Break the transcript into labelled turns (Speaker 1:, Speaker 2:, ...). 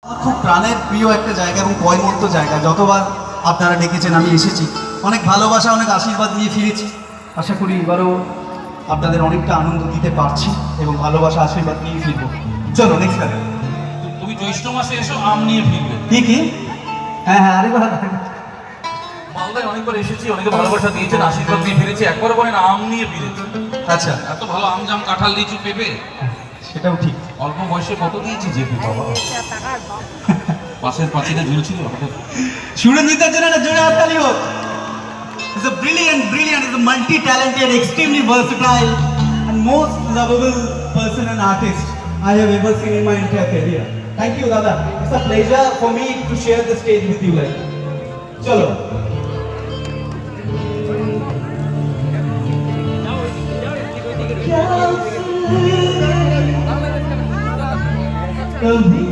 Speaker 1: খুব প্রাণের প্রিয় একটা জায়গা এবং পয়মন্ত জায়গা। যতবার আপনারা ডেকেছেন আমি এসেছি, অনেক ভালোবাসা অনেক আশীর্বাদ নিয়ে ফিরেছি। আশা করি এবারও আপনাদের অনেকটা আনন্দ দিতে পারছি এবং ভালোবাসা আশীর্বাদ নিয়ে ফিরবো। চলো নেক্সট গানে।
Speaker 2: তুমি জ্যৈষ্ঠ মাসে এসো আম নিয়ে ফিরবে।
Speaker 1: কি কি? হ্যাঁ হ্যাঁ, আরেকবার।
Speaker 2: মালদায় অনেকবার এসেছি, অনেকে ভালোবাসা দিয়েছেন, আশীর্বাদ দিয়ে ফিরেছি, একবার বলেন আম নিয়ে ফিরেছি।
Speaker 1: আচ্ছা,
Speaker 2: এত ভালো আম জাম কাঁঠাল লিচু পেঁপে,
Speaker 1: সেটাও ঠিক।
Speaker 2: অল্প বয়সে কত দিয়েছি যে বাবা। পাশের পাঁচিলে ঝুলছিল আমাদের।
Speaker 1: সুরঞ্জিতের জন্য একটা জোরে হাততালি হোক। He's a brilliant, he's a multi-talented, extremely versatile and most lovable person and artist I have ever seen in my entire career. Thank you, Dada. It's a pleasure for me to share the stage with you. Like, chalo. कभी